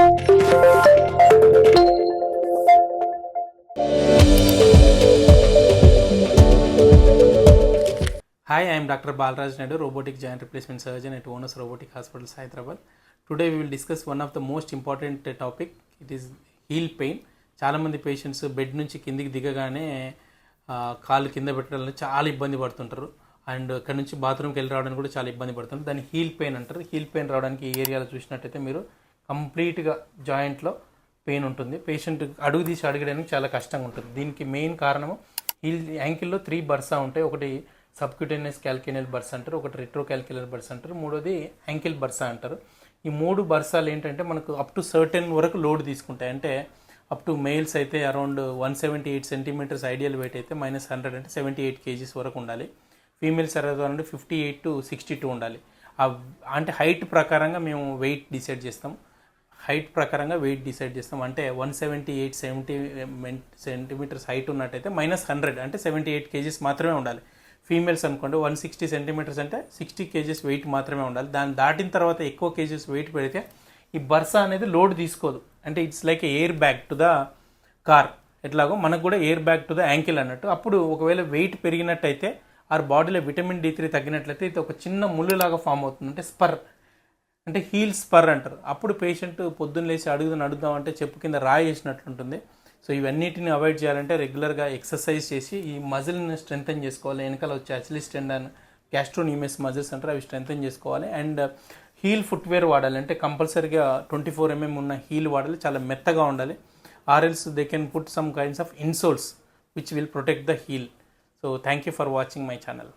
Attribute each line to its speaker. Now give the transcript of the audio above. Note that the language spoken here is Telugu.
Speaker 1: Hi, I am Dr. Balraj Naidu, robotic joint replacement surgeon at Onus Robotic Hospitals, Hyderabad. Today we will discuss one of the most important topic. It is heel pain. చాలా మంది పేషెంట్స్ బెడ్ నుంచి కిందికి దిగగానే కాళ్ళు కింద పెట్టడానికి చాలా ఇబ్బంది పడుతుంటారు. అండ్ అక్కడ నుంచి బాత్రూమ్కి వెళ్ళి రావడానికి కూడా చాలా ఇబ్బంది పడుతుంది. దాన్ని హీల్ పెయిన్ అంటారు. హీల్ పెయిన్ రావడానికి ఈ ఏరియాలో చూసినట్టయితే మీరు కంప్లీట్గా జాయింట్లో పెయిన్ ఉంటుంది. పేషెంట్ అడుగు తీసి అడగడానికి చాలా కష్టంగా ఉంటుంది. దీనికి మెయిన్ కారణము యాంకిల్లో 3 బర్సా ఉంటాయి. ఒకటి సబ్క్యూటేనియస్ క్యాల్కేనియల్ బర్స్ అంటారు, ఒకటి రెట్రో క్యాల్కేనియల్ బర్స్ అంటారు, మూడోది యాంకిల్ బర్సా అంటారు. ఈ 3 బర్సాలు ఏంటంటే మనకు అప్ టు సర్టెన్ వరకు లోడ్ తీసుకుంటాయి. అంటే అప్ టు మేల్స్ అయితే అరౌండ్ 178 సెంటీమీటర్స్ ఐడియల్ వెయిట్ అయితే -100 అంటే 78 కేజీస్ వరకు ఉండాలి. ఫీమేల్స్ అరౌండ్ 58 to 62 ఉండాలి. అంటే హైట్ ప్రకారంగా మేము వెయిట్ డిసైడ్ చేస్తాం. అంటే 178 సెంటీమీటర్స్ హైట్ ఉన్నట్టయితే -100 అంటే 78 కేజీస్ మాత్రమే ఉండాలి. ఫీమేల్స్ అనుకోండి 160 సెంటీమీటర్స్ అంటే 60 కేజీస్ వెయిట్ మాత్రమే ఉండాలి. దాన్ని దాటిన తర్వాత ఎక్కువ కేజీస్ వెయిట్ పెడితే ఈ బర్సా అనేది లోడ్ తీసుకోదు. అంటే it's like air bag to the car, ఎట్లాగో మనకు కూడా air bag to the ankle అన్నట్టు. అప్పుడు ఒకవేళ వెయిట్ పెరిగినట్టయితే ఆర్ బాడీలో విటమిన్ D3 తగ్గినట్లయితే ఇది ఒక చిన్న ముళ్ళులాగా ఫామ్ అవుతుంది. అంటే స్పర్, అంటే హీల్ స్పర్ అంటారు. అప్పుడు పేషెంట్ పొద్దున్న లేచి అడుగుదాం అంటే చెప్పు కింద రాయి వేసినట్లుంటుంది. సో ఇవన్నిటిని అవాయిడ్ చేయాలంటే రెగ్యులర్గా ఎక్సర్సైజ్ చేసి ఈ మజిల్ని స్ట్రెంథెన్ చేసుకోవాలి. వెనకాల వచ్చే అచిలిస్ టెండన్, గ్యాస్ట్రోనిమస్ మజిల్స్ అంటారు, అవి స్ట్రెంథెన్ చేసుకోవాలి. అండ్ హీల్ ఫుట్వేర్ వాడాలి. అంటే కంపల్సరీగా 24 mm ఉన్న హీల్ వాడాలి, చాలా మెత్తగా ఉండాలి. Or else they can put some kinds of insoles which will protect the heel. So thank you for watching my channel.